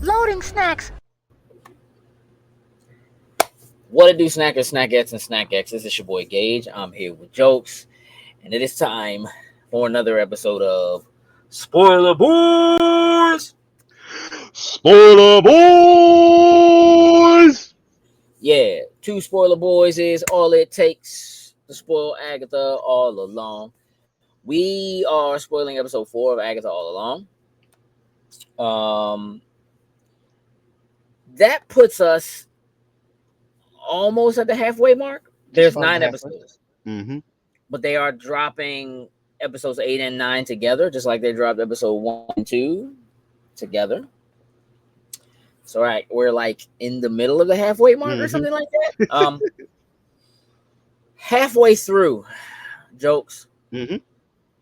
Loading snacks. What it do, snackers, snackettes, and snack X? This is your boy Gage. I'm here with jokes, and it is time for another episode of Spoiler Boys. Spoiler boys. Yeah, two spoiler boys is all it takes to spoil Agatha all along. We are spoiling episode 4 of Agatha all along. That puts us almost at the halfway mark. Just There's about 9 halfway. episodes. Mm-hmm. But they are dropping episodes 8 and 9 together, just like they dropped episode 1 and 2 together. So right, we're like in the middle of the halfway mark or something like that. Halfway through, jokes. Mm-hmm.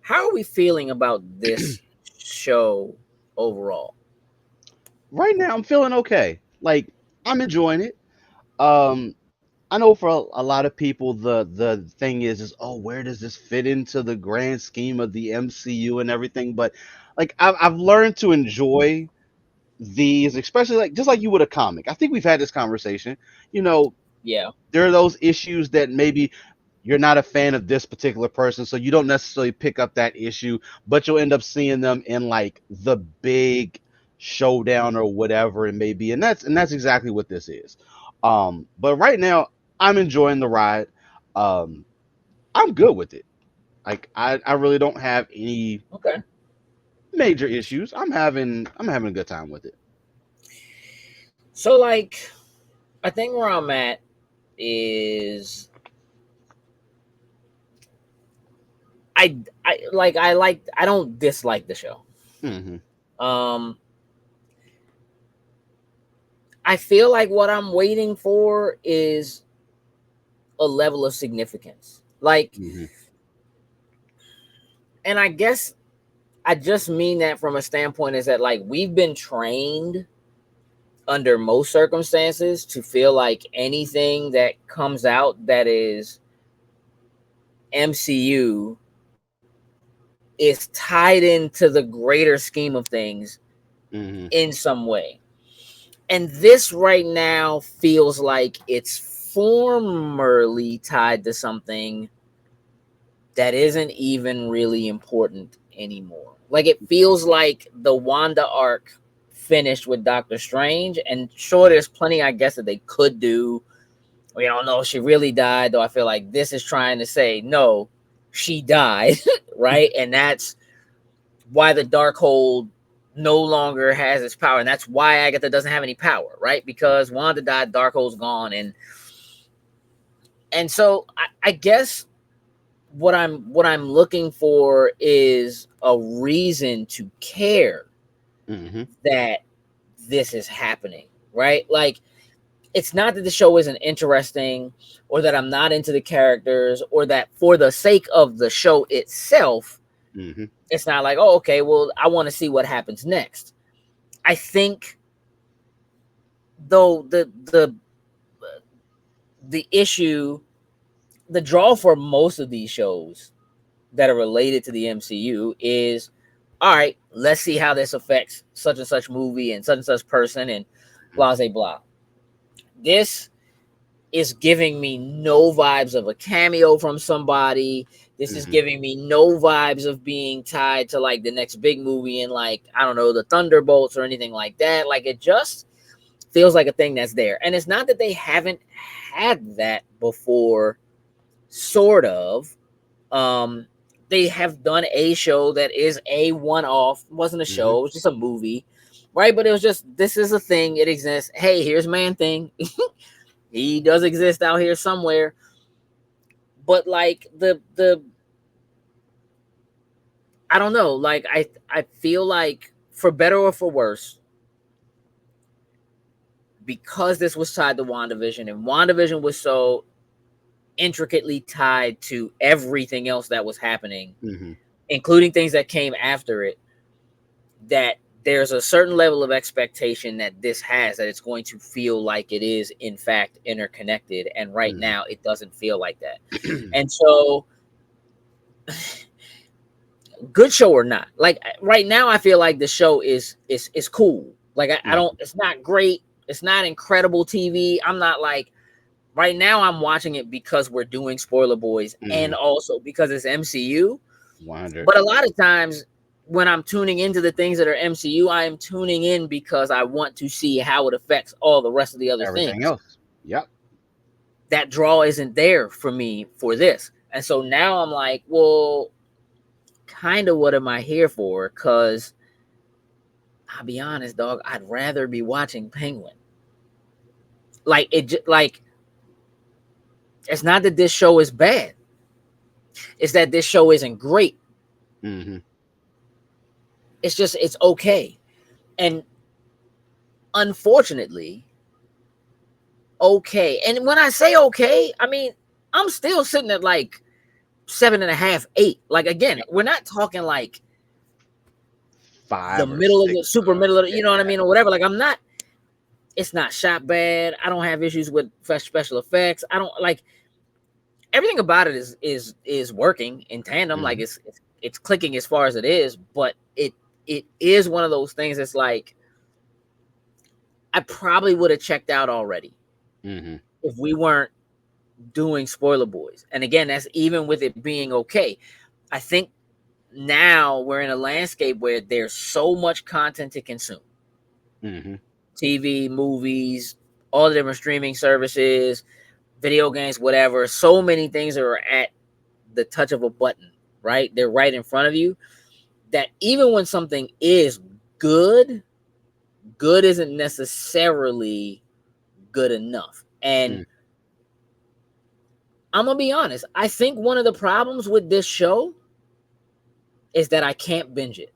How are we feeling about this show overall? Right now, I'm feeling okay. Like, I'm enjoying it. I know for a lot of people, the thing is, oh, where does this fit into the grand scheme of the MCU and everything? But like, I've learned to enjoy these, especially like just like you would a comic. I think we've had this conversation. You know, Yeah, there are those issues that maybe you're not a fan of this particular person, so you don't necessarily pick up that issue, but you'll end up seeing them in like the big showdown or whatever it may be, and that's exactly what this is. But right now, I'm enjoying the ride. Um, I'm good with it. Like I really don't have any okay. major issues. I'm having a good time with it. So like, I think where I'm at is I don't dislike the show. Hmm. Um, I feel like what I'm waiting for is a level of significance. Like, Hmm. and I guess I just mean that from a standpoint is that like we've been trained under most circumstances to feel like anything that comes out that is MCU is tied into the greater scheme of things Hmm. in some way. And this right now feels like it's formerly tied to something that isn't even really important anymore. Like it feels like the Wanda arc finished with Doctor Strange, and sure, there's plenty, I guess, that they could do. We don't know if she really died, though. I feel like this is trying to say no, she died, right? And that's why the Darkhold no longer has its power, and that's why Agatha doesn't have any power, right? Because Wanda died, Darkhold's gone, and so I guess what I'm looking for is a reason to care Hmm. that this is happening, right? Like it's not that the show isn't interesting or that I'm not into the characters or that for the sake of the show itself, Hmm. it's not like, oh, okay, well, I want to see what happens next. I think though the issue, the draw for most of these shows that are related to the MCU is, all right, let's see how this affects such and such movie and such person and blah blah blah. This is giving me no vibes of a cameo from somebody. This is Hmm. giving me no vibes of being tied to like the next big movie and like, I don't know, the Thunderbolts or anything like that. Like it just feels like a thing that's there. And it's not that they haven't had that before, sort of. They have done a show that is a one-off. It wasn't a Hmm. show, it was just a movie. Right, but it was just this is a thing. It exists. Hey, here's Man Thing. He does exist out here somewhere. But like the I don't know, like I feel like for better or for worse, because this was tied to WandaVision and WandaVision was so intricately tied to everything else that was happening, Hmm. including things that came after it, that there's a certain level of expectation that this has, that it's going to feel like it is in fact interconnected, and right Hmm. now it doesn't feel like that. And so good show or not, like right now I feel like the show is cool. Like I don't. It's not great. It's not incredible TV. I'm not like right now. I'm watching it because we're doing Spoiler Boys, and Mm-hmm. also because it's MCU. 100. But a lot of times when I'm tuning into the things that are MCU, I am tuning in because I want to see how it affects all the rest of the other Everything things. else. Yep. That draw isn't there for me for this. And so now I'm like, well, kind of what am I here for? Because I'll be honest, dog, I'd rather be watching Penguin. Like like it's not that this show is bad. It's that this show isn't great. Mm-hmm. It's just it's okay. And unfortunately, okay. And when I say okay, I mean I'm still sitting at like 7.5, 8. Like again, we're not talking like the 5 or middle of the 6. super middle of the, Yeah. you know what I mean, or whatever. Like I'm not. It's not shot bad. I don't have issues with special effects. I don't like everything about it is working in tandem. Like Mm-hmm. it's clicking as far as it is, but it is one of those things that's like I probably would have checked out already Mm-hmm. if we weren't doing Spoiler Boys. And again, that's even with it being okay. I think now we're in a landscape where there's so much content to consume. Mm-hmm. TV, movies, all the different streaming services, video games, whatever. So many things are at the touch of a button, right? They're right in front of you. That even when something is good, good isn't necessarily good enough. And Mm. I'm gonna be honest. I think one of the problems with this show is that I can't binge it.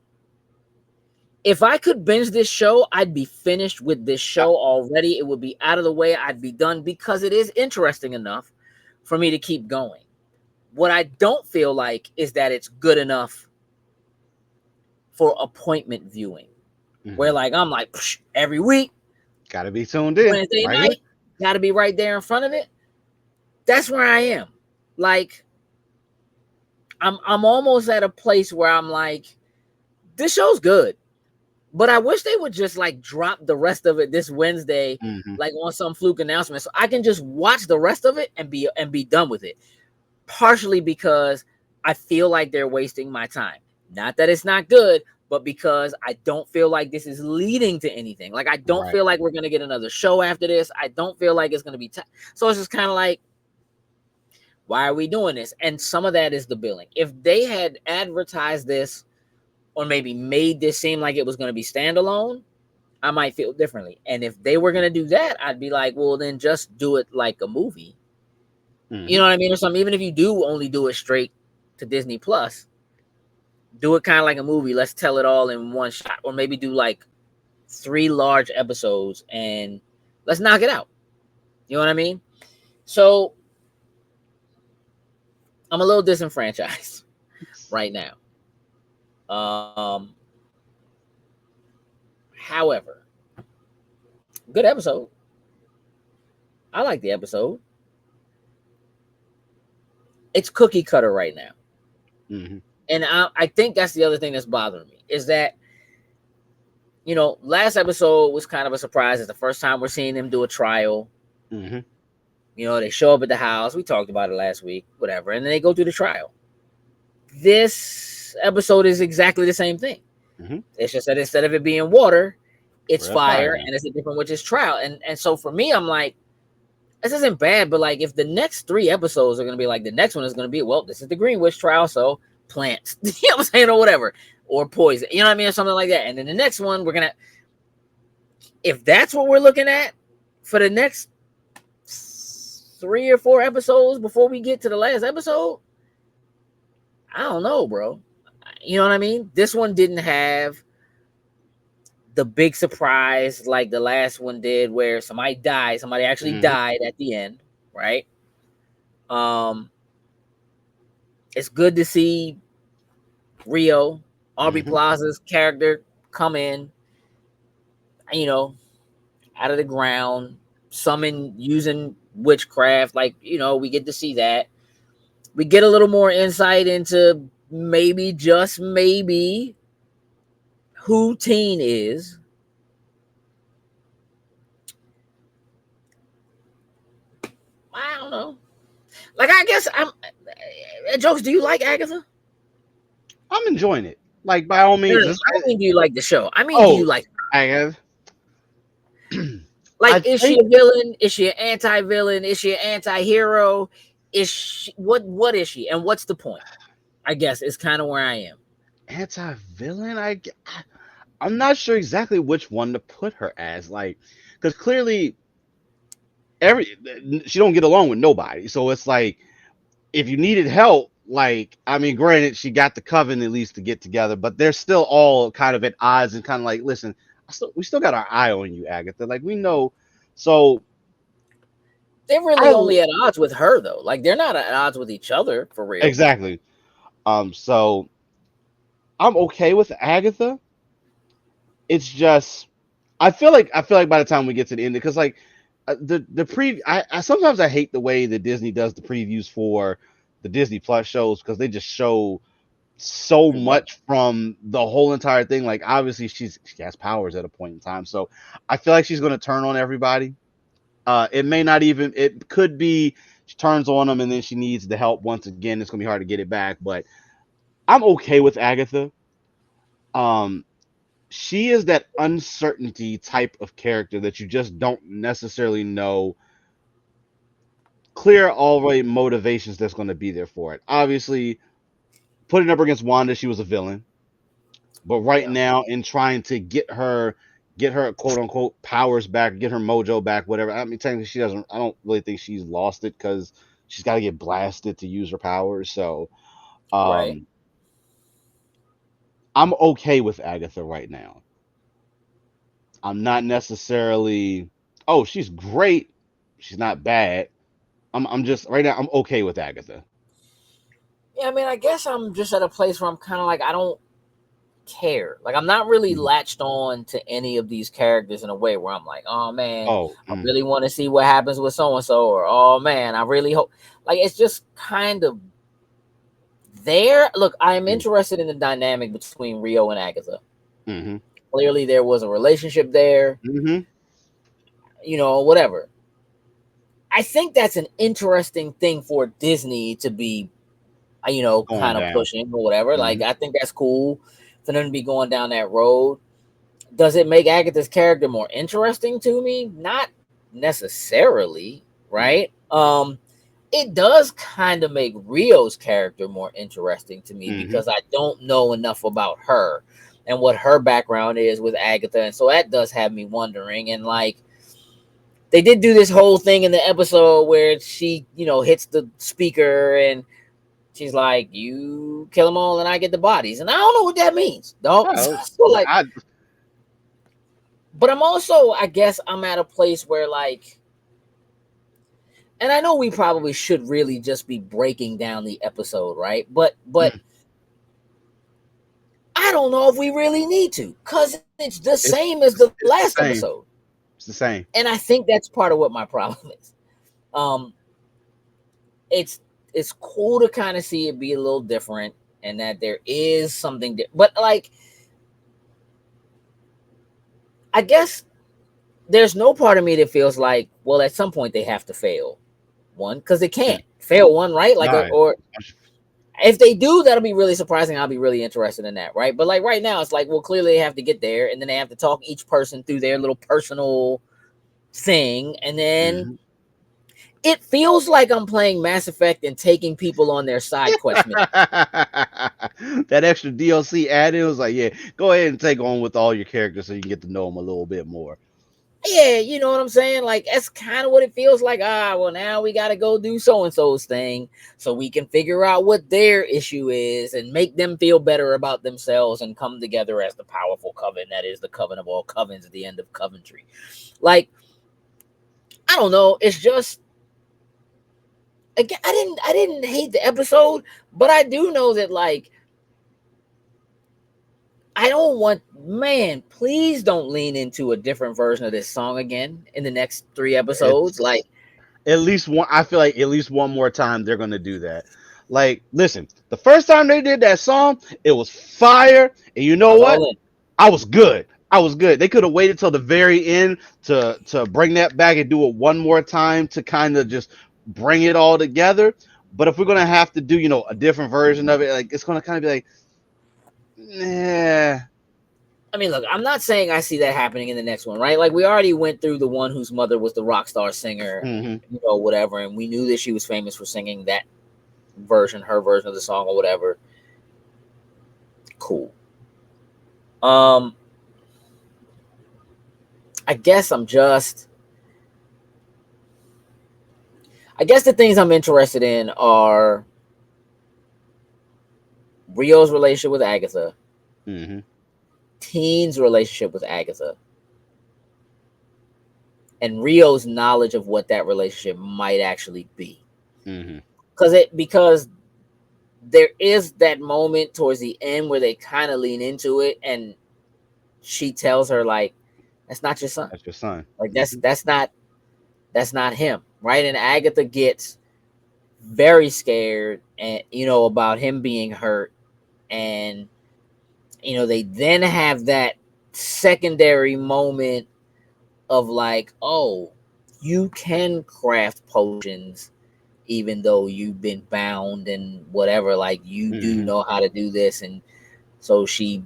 If I could binge this show, I'd be finished with this Yep. show already. It would be out of the way. I'd be done because it is interesting enough for me to keep going. What I don't feel like is that it's good enough for appointment viewing, Mm-hmm. where like I'm like every week, Gotta be tuned in Wednesday right here. night, got to be right there in front of it. That's where I am. Like I'm almost at a place where I'm like, this show's good. But I wish they would just like drop the rest of it this Wednesday, Mm-hmm. like on some fluke announcement, so I can just watch the rest of it and be done with it. Partially because I feel like they're wasting my time. Not that it's not good, but because I don't feel like this is leading to anything. Like I don't Right. feel like we're gonna get another show after this. I don't feel like it's gonna be. So it's just kind of like, why are we doing this? And some of that is the billing. If they had advertised this or maybe made this seem like it was going to be standalone, I might feel differently. And if they were going to do that, I'd be like, well, then just do it like a movie. You Mm-hmm. know what I mean? Or something. Even if you do only do it straight to Disney Plus, do it kind of like a movie. Let's tell it all in one shot. Or maybe do like 3 large episodes and let's knock it out. You know what I mean? So I'm a little disenfranchised right now. However, good episode. I like the episode. It's cookie cutter right now. Mm-hmm. And I think that's the other thing that's bothering me is that, last episode was kind of a surprise. It's the first time we're seeing them do a trial. Mm-hmm. They show up at the house. We talked about it last week, whatever. And then they go through the trial. This episode is exactly the same thing. Mm-hmm. It's just that instead of it being water, it's Real fire fire now. and it's a different, which is trial. And so for me, I'm like, this isn't bad, but like if the next 3 episodes are going to be like the next one is going to be, well, this is the Green Witch trial. So plants, you know what I'm saying? Or whatever, or poison, you know what I mean? Or something like that. And then the next one, if that's what we're looking at for the next 3 or 4 episodes before we get to the last episode, I don't know, bro. You know what I mean? This one didn't have the big surprise like the last one did, where somebody actually Mm-hmm. died at the end, right? Um, it's good to see Rio, Aubrey Mm-hmm. Plaza's character, come in, out of the ground, summon using witchcraft. Like, we get to see that. We get a little more insight into maybe, just maybe, who Teen is. I don't know. Like, I guess I'm. Jokes. Do you like Agatha? I'm enjoying it. Like by all No, means, no, no. I don't mean do you like the show. I mean, do oh, you like? I have. Like, I is she think a villain? Is she an anti-villain? Is she an anti-hero? Is she what is she? And what's the point? I guess is kind of where I am. anti-villain. I'm not sure exactly which one to put her as. Like, because clearly every she don't get along with nobody. So it's like if you needed help, like I mean, granted she got the coven at least to get together, but they're still all kind of at odds and kind of like, listen, we still got our eye on you, Agatha. Like we know. So They're really I only at odds with her though. Like they're not at odds with each other for real. exactly. So I'm okay with Agatha. It's just I feel like by the time we get to the end, because like the pre I sometimes I hate the way that Disney does the previews for the Disney Plus shows because they just show so Too much. much from the whole entire thing. Like obviously she has powers at a point in time, so I feel like she's gonna turn on everybody. It may not even it could be she turns on them and then she needs the help once again. It's gonna be hard to get it back, but I'm okay with Agatha. Um, she is that uncertainty type of character that you just don't necessarily know clear already motivations that's going to be there for it. Obviously, putting up against Wanda, she was a villain, but right Yeah. now in trying to get her quote unquote powers back, get her mojo back, whatever. I mean, technically she doesn't. I don't really think she's lost it because she's got to get blasted to use her powers. So, Right. um, I'm okay with Agatha right now. I'm not necessarily. Oh, she's great. She's not bad. I'm just right now. I'm okay with Agatha. Yeah, I mean, I guess I'm just at a place where I'm kind of like I don't care. Like I'm not really Mhm. latched on to any of these characters in a way where I'm like, oh man, Oh, I really want to see what happens with so and so, or oh man, I really hope. Like it's just kind of there. Look, I'm interested in the dynamic between Rio and Agatha. mm-hmm, Clearly, there was a relationship there. mm-hmm. Whatever. I think that's an interesting thing for Disney to be, Going kind of down. pushing or whatever. Mm-hmm. Like I think that's cool for them to be going down that road. Does it make Agatha's character more interesting to me? Not necessarily, Mm-hmm. right? It does kind of make Rio's character more interesting to me Mm-hmm. because I don't know enough about her and what her background is with Agatha, and so that does have me wondering. And like, they did do this whole thing in the episode where she, hits the speaker and she's like, "You kill them all, and I get the bodies," and I don't know what that means, dog. Oh, So like, I, but I'm also, I guess, I'm at a place where like, and I know we probably should really just be breaking down the episode, right? But mm, I don't know if we really need to, cause it's the same as the last it's the episode, same. It's the same. and I think that's part of what my problem is. Um, it's it's cool to kind of see it be a little different, and that there is something, but like, I guess there's no part of me that feels like, well, at some point they have to fail one because they Mm. can't fail one, right? Like, All right. or if they do, that'll be really surprising. I'll be really interested in that, right? But like right now, it's like, well, clearly they have to get there, and then they have to talk each person through their little personal thing, and then Mm-hmm. it feels like I'm playing Mass Effect and taking people on their side quest mission. That extra DLC added was like, yeah, go ahead and take on with all your characters so you can get to know them a little bit more. Yeah, you know what I'm saying? Like that's kind of what it feels like. Well, now we got to go do so and so's thing so we can figure out what their issue is and make them feel better about themselves and come together as the powerful coven that is the coven of all covens at the end of Coventry. Like, I don't know. It's just, again, I didn't hate the episode, but I do know that like I don't want, man, please don't lean into a different version of this song again in the next 3 episodes. Like, It's at least one. I feel like at least one more time they're gonna do that. Like, listen, the first time they did that song, it was fire, and you I know was what? all in. I was good. I was good. They could have waited till the very end to bring that back and do it one more time to kind of just bring it all together. But if we're gonna have to do, a different version of it, like it's gonna kind of be like, nah. I mean, look, I'm not saying I see that happening in the next one, right? Like we already went through the one whose mother was the rock star singer, Hmm. whatever, and we knew that she was famous for singing that version, her version of the song or whatever. Cool. Um, I guess I'm just. I guess the things I'm interested in are Rio's relationship with Agatha, Hmm. Teen's relationship with Agatha, and Rio's knowledge of what that relationship might actually be. Hmm. Because there is that moment towards the end where they kind of lean into it, and she tells her like, "That's not your son. That's your son. Like Hmm. that's not him, right?" And Agatha gets very scared, and about him being hurt, and they then have that secondary moment of like, oh, you can craft potions even though you've been bound and whatever, like you do Hmm. know how to do this. And so she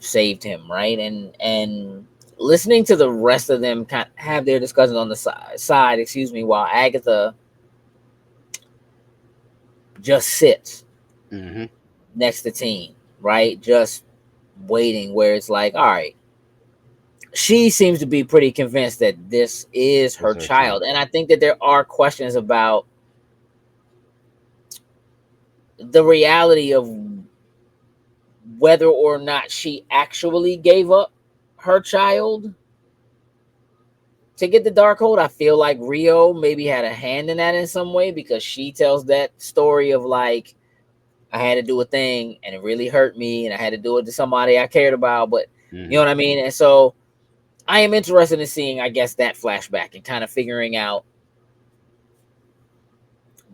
saved him, right? And listening to the rest of them kind of have their discussions on the side, excuse me, while Agatha just sits Hmm. next to Teen, right? Just waiting, where it's like, all right, she seems to be pretty convinced that this is It's her her son. child. And I think that there are questions about the reality of whether or not she actually gave up her child to get the Darkhold. I feel like Rio maybe had a hand in that in some way, because she tells that story of like, I had to do a thing and it really hurt me and I had to do it to somebody I cared about, but you Hmm. know what I mean? And so I am interested in seeing, I guess, that flashback and kind of figuring out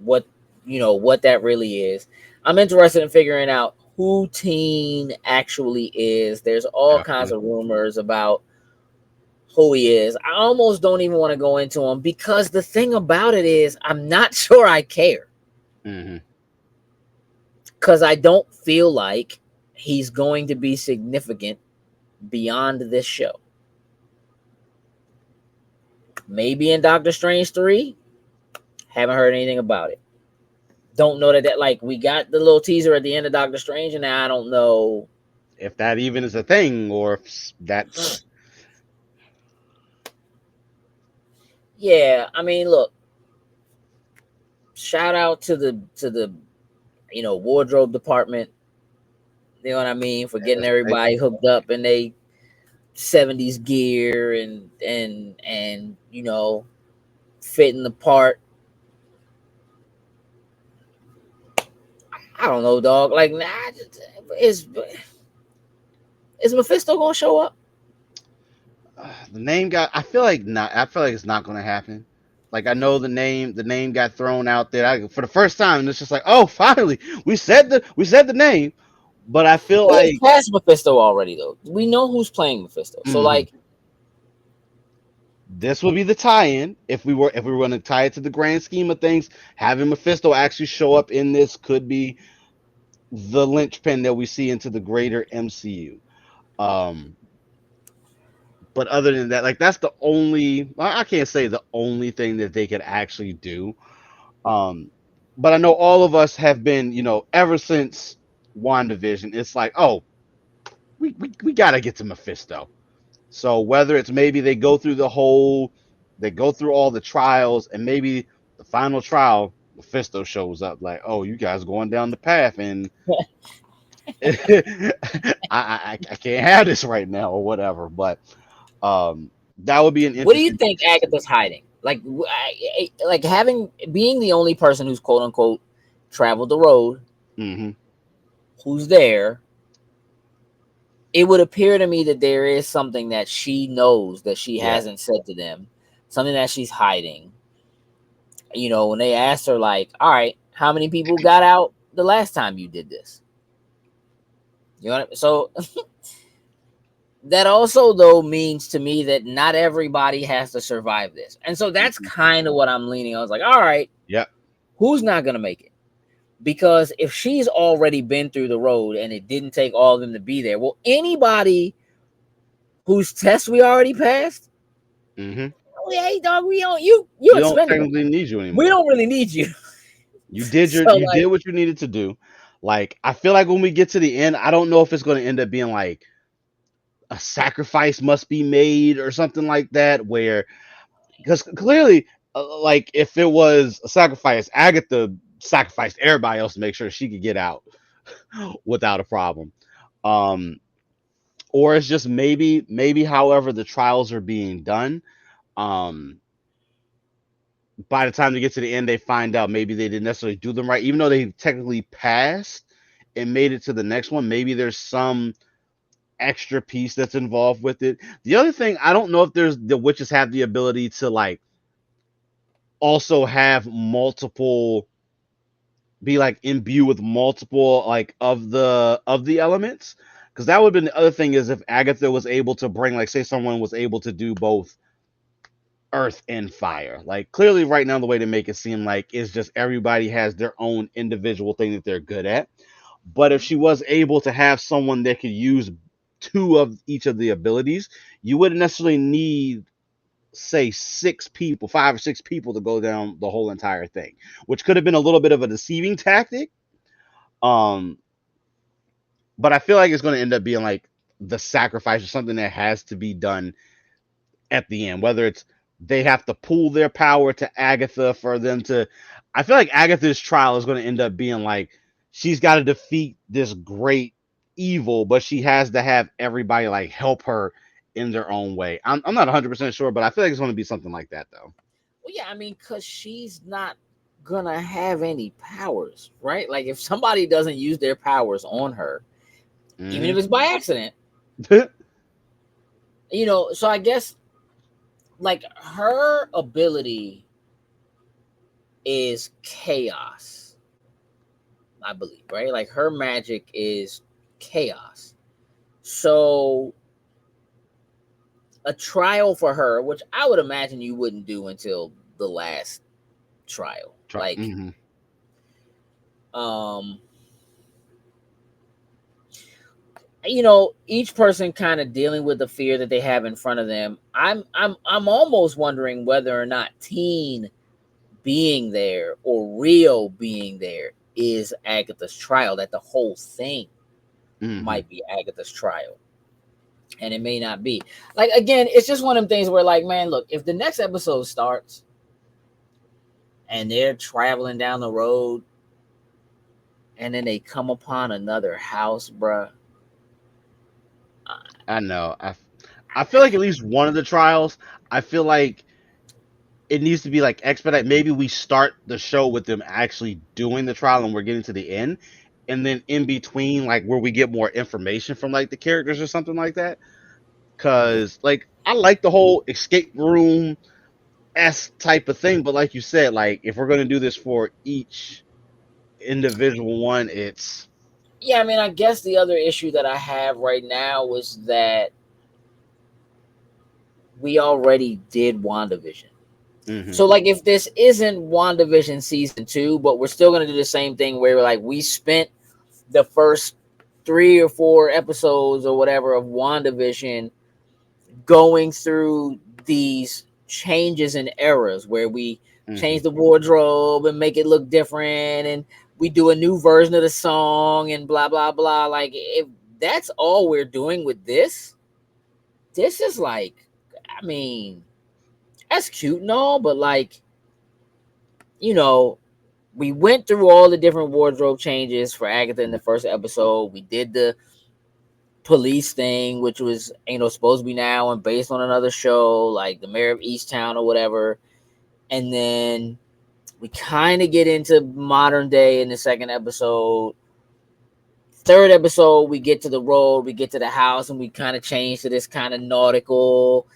what what that really is. I'm interested in figuring out who Teen actually is. There's all kinds Definitely. of rumors about who he is. I almost don't even want to go into him, because the thing about it is I'm not sure I care, Hmm. because I don't feel like he's going to be significant beyond this show. Maybe in Doctor Strange 3, haven't heard anything about it. Don't know that like we got the little teaser at the end of Doctor Strange, and now I don't know. If that even is a thing, or if that's. Yeah, I mean, look, shout out to the wardrobe department. You know what I mean, for getting Right. everybody hooked up in they 70s gear and fitting the part. I don't know, dog. Like, nah, is is Mephisto gonna show up? The name got. I feel like not. I feel like it's not going to happen. Like I know the name got thrown out there for the first time, and it's just like, oh, finally, we said the name, but I feel Well, they like cast Mephisto already, though. We know who's playing Mephisto. So, mhm, like, this would be the tie-in if we were going to tie it to the grand scheme of things. Having Mephisto actually show up in this could be the linchpin that we see into the greater MCU. Um, but other than that, like that's the only. I can't say the only thing that they could actually do. Um, but I know all of us have been, ever since WandaVision, it's like, oh, we got to get to Mephisto. So whether it's maybe they go through all the trials, and maybe the final trial, Mephisto shows up like, oh, you guys going down the path, and I can't have this right now or whatever. But that would be an what do you interesting thing think to see. Agatha's hiding? Like, like having being the only person who's quote unquote traveled the road, Hmm. who's there, it would appear to me that there is something that she knows that she Yeah. hasn't said to them, something that she's hiding. When they asked her, like, all right, how many people got out the last time you did this? So that also though means to me that not everybody has to survive this. And so that's Mhm. kind of what I'm leaning. I was like, all right, Yep. who's not gonna make it? Because if she's already been through the road and it didn't take all of them to be there, well, anybody whose test we already passed, Hmm. oh, hey dog, we don't you We don't expendable. technically need you We anymore. don't really need you. So You did like, what you needed to do. Like I feel like when we get to the end, I don't know if it's going to end up being like a sacrifice must be made or something like that, where because clearly, like if it was a sacrifice, Agatha sacrificed everybody else to make sure she could get out without a problem. Um, or it's just maybe however the trials are being done. Um, by the time they get to the end, they find out maybe they didn't necessarily do them right, even though they technically passed and made it to the next one. Maybe there's some extra piece that's involved with it. The other thing, I don't know if there's the witches have the ability to like also have multiple be like imbued with multiple like of the elements, because that would have been the other thing is if Agatha was able to bring like say someone was able to do both earth and fire. Like clearly right now the way to make it seem like is just everybody has their own individual thing that they're good at. But if she was able to have someone that could use two of each of the abilities, you wouldn't necessarily need say six people, five or six people to go down the whole entire thing, which could have been a little bit of a deceiving tactic. Um, but I feel like it's going to end up being like the sacrifice or something that has to be done at the end, whether it's they have to pool their power to Agatha for them to. I feel like Agatha's trial is going to end up being like she's got to defeat this great evil, but she has to have everybody like help her in their own way. I'm not 100% sure, but I feel like it's going to be something like that though. well, yeah, I mean, cause she's not gonna have any powers, right? Like if somebody doesn't use their powers on her, even Hmm. if it's by accident, so I guess like her ability is chaos, I believe, right? Like her magic is chaos. So a trial for her, which I would imagine you wouldn't do until the last trial. Try. Like, Hmm. um, each person kind of dealing with the fear that they have in front of them. I'm almost wondering whether or not Teen being there or Rio being there is Agatha's trial. That the whole thing Hmm. might be Agatha's trial, and it may not be. Like again, it's just one of them things where like, man, look, if the next episode starts and they're traveling down the road and then they come upon another house, bruh. I know. I feel like at least one of the trials. I feel like it needs to be like expedite. Maybe we start the show with them actually doing the trial and we're getting to the end. And then in between, like where we get more information from like the characters or something like that. Cause like I like the whole escape room s type of thing, but like you said, like if we're gonna do this for each individual one, it's Yeah, I mean, I guess the other issue that I have right now was that we already did WandaVision. hmm So, like, if this isn't WandaVision season two, but we're still going to do the same thing where, like, we spent the first 3 or 4 episodes or whatever of WandaVision going through these changes and eras where we hmm change the wardrobe and make it look different and we do a new version of the song and blah blah blah. Like if that's all we're doing with this is like, I mean, that's cute and all, but like, you know, we went through all the different wardrobe changes for Agatha in the first episode. We did the police thing, which was supposed to be now and based on another show, like the Mayor of Easttown or whatever. And then we kind of get into modern day in the second episode. Third episode, we get to the road, we get to the house, and we kind of change to this kind of nautical,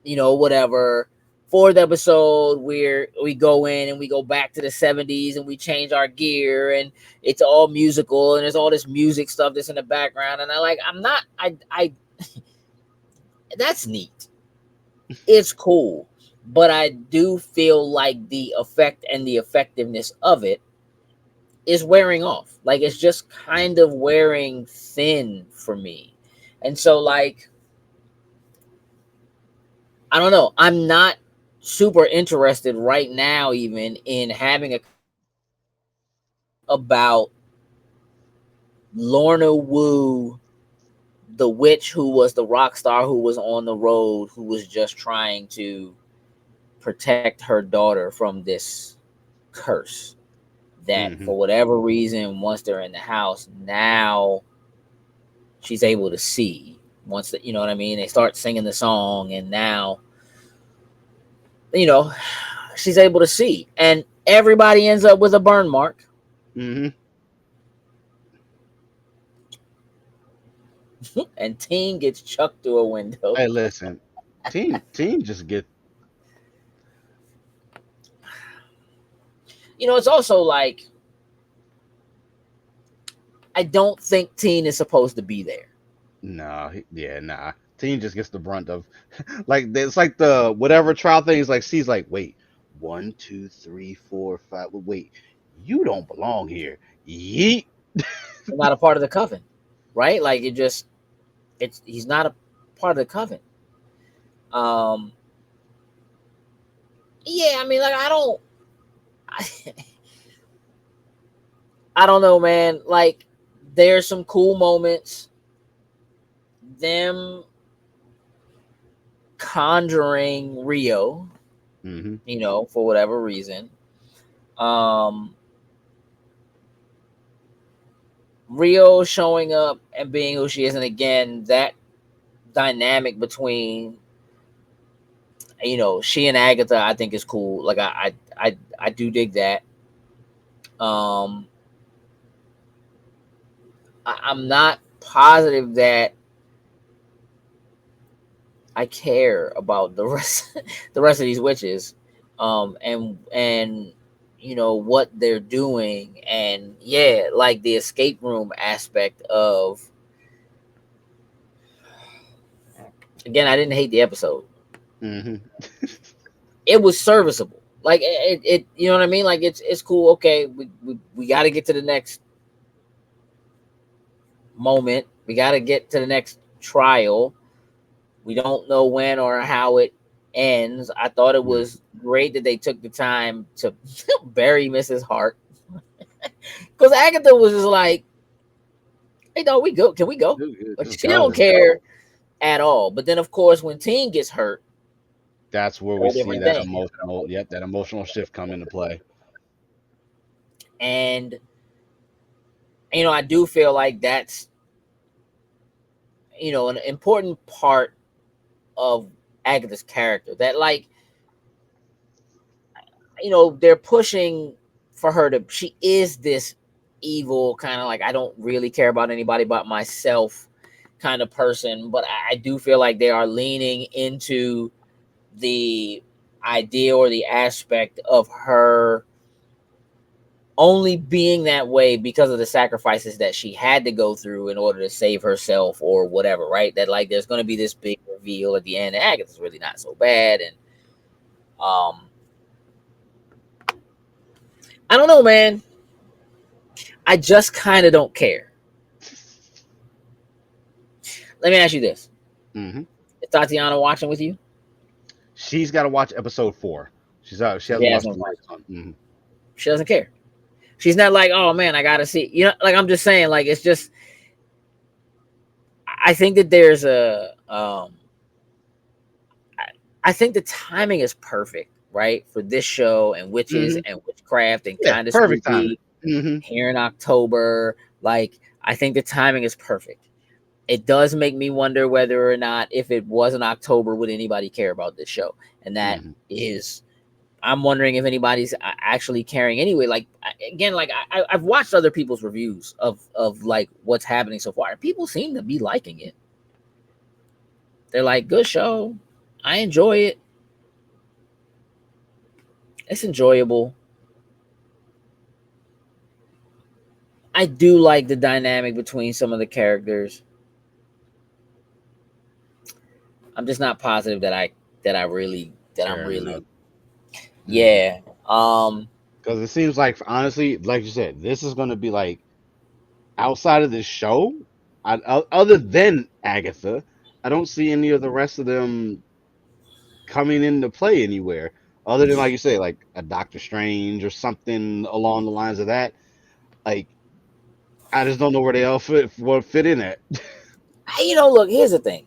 whatever. Fourth episode, where we go in and we go back to the 70s and we change our gear and it's all musical and there's all this music stuff that's in the background. And I'm not, I That's neat. It's cool. But I do feel like the effect and the effectiveness of it is wearing off. Like it's just kind of wearing thin for me. And so like I don't know, I'm not super interested right now even in having a conversation about Lorna Wu, the witch who was the rock star who was on the road, who was just trying to protect her daughter from this curse that Hmm. for whatever reason once they're in the house now she's able to see. Once that, you know what I mean, they start singing the song and now you know she's able to see and everybody ends up with a burn mark. Hmm. And Teen gets chucked through a window. Hey, listen, teen just get. It's also like I don't think Teen is supposed to be there. Nah, yeah, nah. Teen just gets the brunt of, like it's like the whatever trial thing is like. She's like, wait, one, two, three, four, five. Wait, you don't belong here. Yeet. He's not a part of the coven, right? Like it's he's not a part of the coven. Um, yeah, I mean, like I, I don't know, man. Like there's some cool moments. Them conjuring Rio, Hmm. for whatever reason. Um, Rio showing up and being who she is, and again that dynamic between she and Agatha, I think is cool. Like I do dig that. Um, I'm not positive that I care about the rest the rest of these witches, and what they're doing, and yeah, like the escape room aspect of. Again, I didn't hate the episode. Hmm. It was serviceable. Like it you know what I mean? Like it's cool. Okay, we got to get to the next moment. We got to get to the next trial. We don't know when or how it ends. I thought it was great that they took the time to bury Mrs. Hart because Agatha was just like, "Hey, dog, we go. Can we go?" Like Just she go. don't care at all. But then, of course, when Teen gets hurt, That's where we whole see different that thing. emotional. Yep, that emotional shift come into play. And I do feel like that's an important part of Agatha's character. That like they're pushing for her to. She is this evil kind of like I don't really care about anybody but myself kind of person. But I do feel like they are leaning into the idea or the aspect of her only being that way because of the sacrifices that she had to go through in order to save herself or whatever, right? That like there's going to be this big reveal at the end and Agatha's really not so bad. And um I don't know, man. I just kind of don't care. Let me ask you this. Hmm. Is Tatiana watching with you? She's got to watch episode 4. She's out. She She hasn't watched hasn't the watched. latest one. Hmm. She doesn't care. She's not like, oh man, I gotta see. Like I'm just saying, like it's just. I think that there's a. I think the timing is perfect, right, for this show and witches Hmm. and witchcraft and Yeah, kind of perfect timing. spooky Hmm. here in October. Like I think the timing is perfect. It does make me wonder whether or not if it wasn't October, would anybody care about this show? And that Hmm. is I'm wondering if anybody's actually caring anyway. Like again, like I've watched other people's reviews of like what's happening so far. People seem to be liking it. They're like, good show. I enjoy it. It's enjoyable. I do like the dynamic between some of the characters. I'm just not positive that I'm Fair enough. really Hmm. yeah. Because it seems like, honestly, like you said, this is going to be like outside of this show. Other than Agatha, I don't see any of the rest of them coming into play anywhere. Other than, like you say, like a Doctor Strange or something along the lines of that. Like, I just don't know where they all fit in at. Look, here's the thing.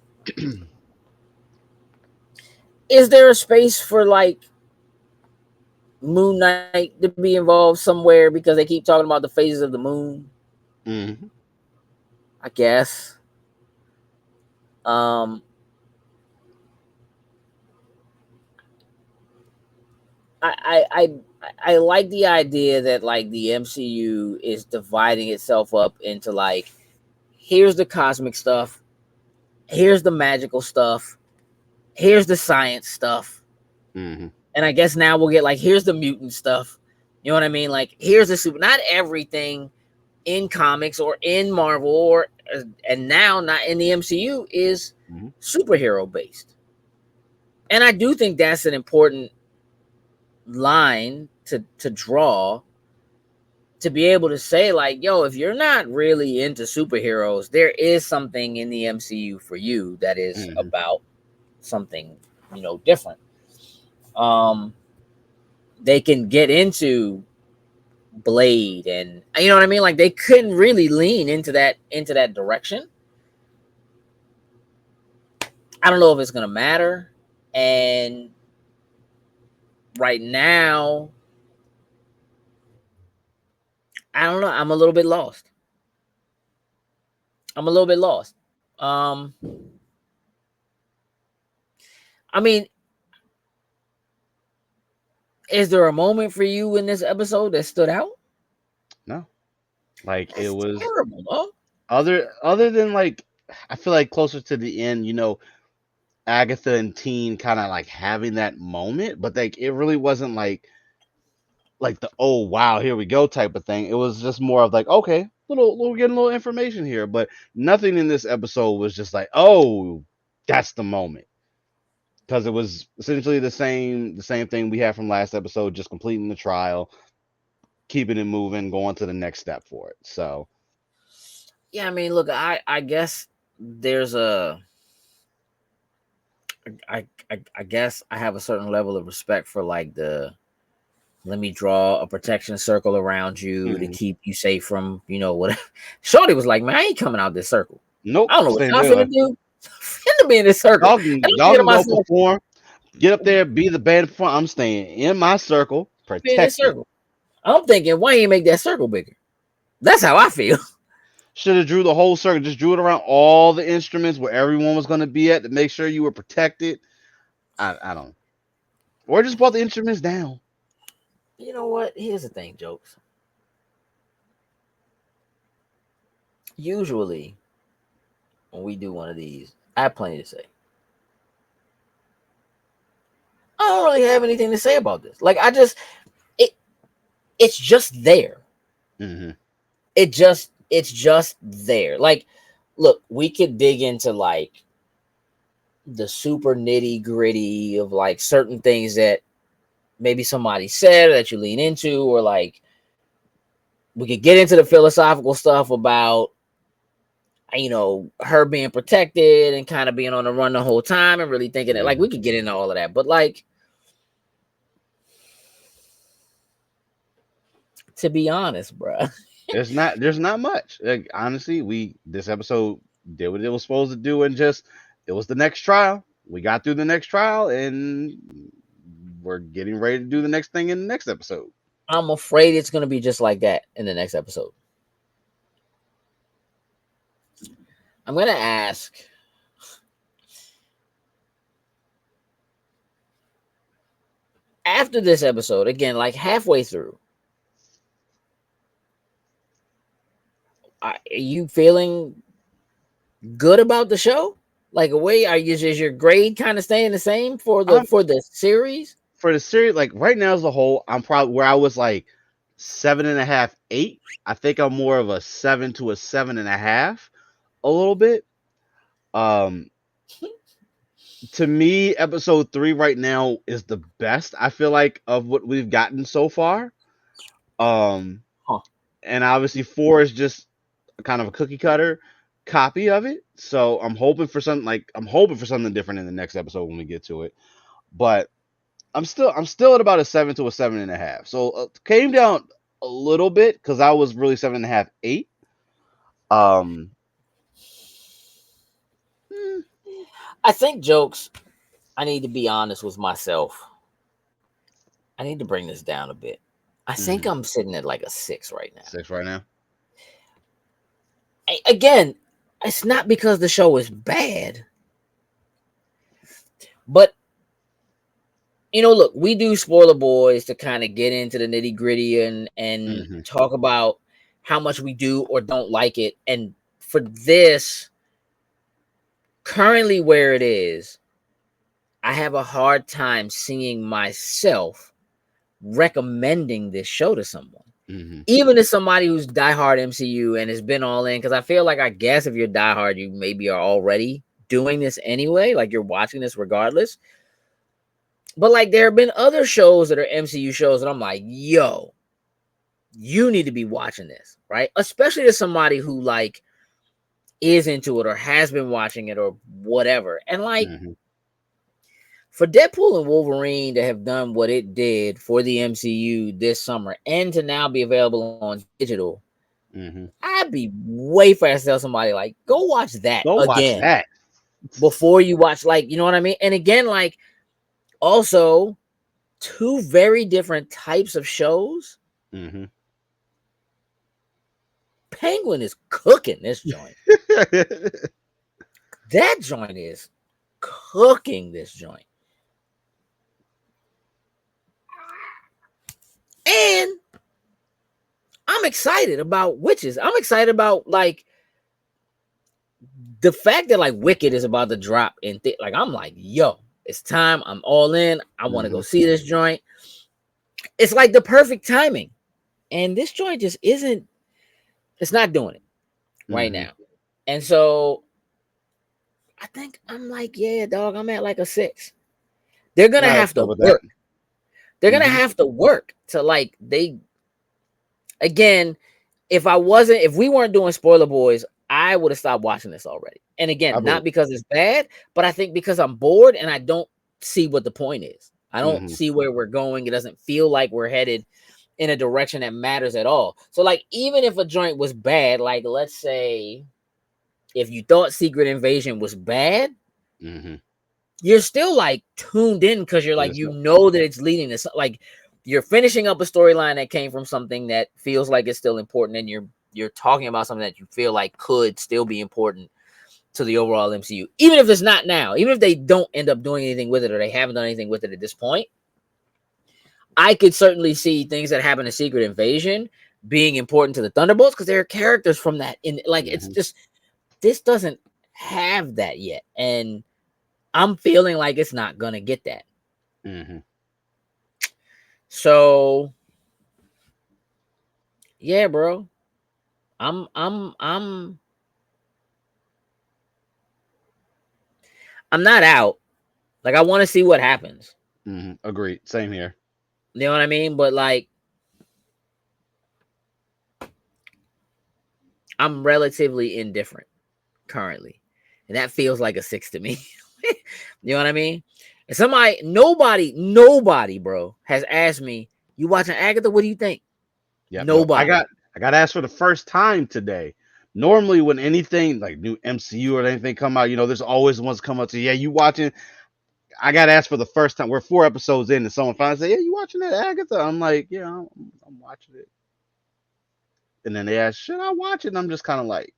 Is there a space for like Moon Knight to be involved somewhere because they keep talking about the phases of the moon? Hmm. I guess. Um, I like the idea that like the MCU is dividing itself up into like here's the cosmic stuff, here's the magical stuff, here's the science stuff, Hmm. and I guess now we'll get like here's the mutant stuff. You know what I mean? Like here's the super. Not everything in comics or in Marvel or and now not in the MCU is Hmm. superhero based. And I do think that's an important line to draw to be able to say like, yo, if you're not really into superheroes, there is something in the MCU for you that is Hmm. about something, different. Um they can get into Blade and you know what I mean? Like they couldn't really lean into that direction. I don't know if it's gonna matter. And right now, I don't know. I'm a little bit lost. I'm a little bit lost. Um, I mean, is there a moment for you in this episode that stood out? No, like it That's was terrible, though. other than like I feel like closer to the end, Agatha and Teen kind of like having that moment, but like it really wasn't like the oh wow here we go type of thing. It was just more of like okay little getting a little information here, but nothing in this episode was just like oh that's the moment because it was essentially the same thing we had from last episode, just completing the trial, keeping it moving, going to the next step for it. So Yeah, I mean, look, I guess there's a I guess I have a certain level of respect for like the let me draw a protection circle around you to mhm. keep you safe from whatever. Shorty was like, man, I ain't coming out this circle. Nope, I don't know what staying y'all there. finna do. Finna be in this circle, and I'm Y'all thinking to can go myself, perform, get up there, be the band perform. I'm staying in my circle, be in this protected. circle. I'm thinking, why you make that circle bigger? That's how I feel. Should have drew the whole circle, just drew it around all the instruments where everyone was going to be at to make sure you were protected. I don't, or just brought the instruments down. You know what? Here's the thing, jokes. Usually, when we do one of these, I have plenty to say. I don't really have anything to say about this. Like, it, it's just there. Hmm. It's just there. Like, look, we could dig into like the super nitty gritty of like certain things that maybe somebody said that you lean into, or like we could get into the philosophical stuff about her being protected and kind of being on the run the whole time and really thinking that like Hmm. we could get into all of that. But like to be honest, bruh, There's not much. Like, honestly, we this episode did what it was supposed to do, and just it was the next trial. We got through the next trial, and we're getting ready to do the next thing in the next episode. I'm afraid it's gonna be just like that in the next episode. I'm gonna ask after this episode again, like halfway through. Are you feeling good about the show? Like, away, is your grade kind of staying the same for the Um, for the series? for the series, like right now as a whole, I'm probably where I was like 7.5, 8. I think I'm more of a 7 to a 7.5, a little bit. Um, To me, episode 3 right now is the best, I feel like, of what we've gotten so far. Um, Huh. and obviously 4 is just kind of a cookie cutter copy of it. So I'm hoping for something different in the next episode when we get to it. But I'm still at about a 7 to a 7.5. So came down a little bit because I was really 7.5, 8. Um, mm, I think jokes. I need to be honest with myself. I need to bring this down a bit. I think mhm. I'm sitting at like a 6 right now. 6 right now. Again, it's not because the show is bad, but look, we do spoiler boys to kind of get into the nitty gritty and Hmm. talk about how much we do or don't like it. And for this, currently where it is, I have a hard time seeing myself recommending this show to someone. Hmm. Even as somebody who's diehard MCU and has been all in, because I feel like, I guess if you're diehard, you maybe are already doing this anyway, like you're watching this regardless. But like there have been other shows that are MCU shows that I'm like, yo, you need to be watching this, right? Especially to somebody who like is into it or has been watching it or whatever. And like Hmm. for Deadpool and Wolverine to have done what it did for the MCU this summer and to now be available on digital, Hmm. I'd be way fast to tell somebody like, go watch that Go watch again that. before you watch, like, you know what I mean? And again, like, also two very different types of shows. Hmm. Penguin is cooking this joint. That joint is cooking this joint. And I'm excited about witches. I'm excited about like the fact that like Wicked is about to drop in like I'm like, yo, it's time. I'm all in. I want to go Hmm. see this joint. It's like the perfect timing. And this joint just isn't, it's not doing it right Hmm. now. And so I think I'm like, yeah, dog, I'm at like a 6. They're gonna I have to feel with that. work. They're gonna Hmm. have to work to like they again, if we weren't doing spoiler boys, I would have stopped watching this already. And I again, believe. not because it's bad, but I think because I'm bored and I don't see what the point is. I don't Hmm. see where we're going. It doesn't feel like we're headed in a direction that matters at all. So like even if a joint was bad, like let's say if you thought Secret Invasion was bad, Hmm. you're still like tuned in because you're like, Yes, you sir. know that it's leading to like you're finishing up a storyline that came from something that feels like it's still important, and you're talking about something that you feel like could still be important to the overall MCU, even if it's not now, even if they don't end up doing anything with it or they haven't done anything with it at this point. I could certainly see things that happen in Secret Invasion being important to the Thunderbolts because there are characters from that in like it's Hmm. just this doesn't have that yet, and I'm feeling like it's not gonna get that. Hmm. So yeah, bro. I'm I'm not out. Like I want to see what happens. Hmm. Agreed. Same here. You know what I mean? But like I'm relatively indifferent currently. And that feels like a 6 to me. You know what I mean? And nobody, bro, has asked me, you watching Agatha? What do you think? Yep. No, Nobody. I got asked for the first time today. Normally, when anything like new MCU or anything come out, there's always ones come up to, yeah, you watching. I got asked for the first time. We're 4 episodes in, and someone finally say, yeah, you watching that Agatha? I'm like, yeah, I'm watching it. And then they ask, should I watch it? And I'm just kind of like,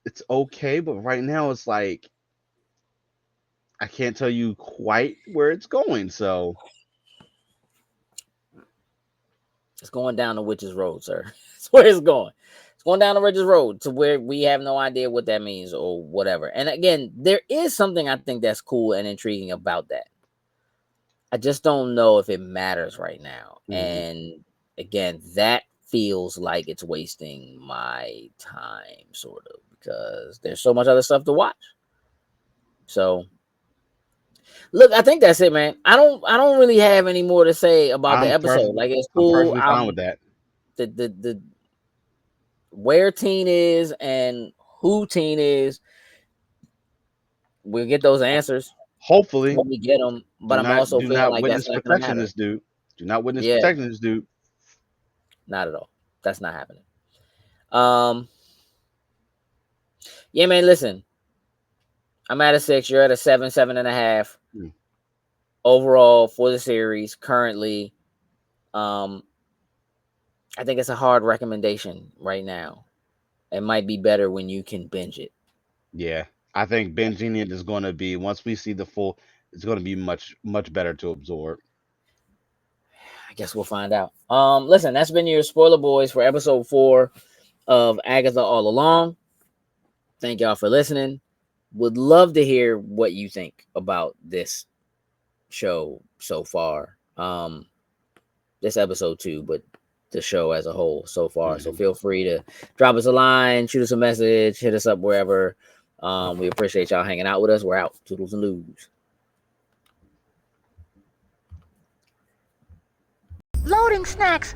it's okay, but right now it's like I can't tell you quite where it's going. So, It's going down the witch's road, sir. That's where it's going. It's going down the witch's road to where we have no idea what that means or whatever. And again, there is something I think that's cool and intriguing about that. I just don't know if it matters right now. mhm. And again, that feels like it's wasting my time, sort of, because there's so much other stuff to watch. So look, I think that's it, man. I don't really have any more to say about the I'm episode. perfect. Like, it's I'm cool. perfectly fine with that. The where teen is and who teen is, we'll get those answers Hopefully, when we get them. do But I'm not also do feeling not like that's witness not gonna protection matter. this dude. Do not witness Yeah, protection this dude. not at all. That's not happening. Um, yeah, man. Listen, I'm at a 6. You're at a 7, 7.5 Hmm. overall for the series currently. Um, I think it's a hard recommendation right now. It might be better when you can binge it. Yeah, I think binging it is going to be once we see the full. It's going to be much better to absorb. I guess we'll find out. Listen, that's been your spoiler boys for episode 4 of Agatha All Along. Thank y'all for listening. Would love to hear what you think about this show so far. This episode too, but the show as a whole so far. So Hmm. feel free to drop us a line, shoot us a message, hit us up wherever. We appreciate y'all hanging out with us. We're out. Toodles and loos. Loading snacks.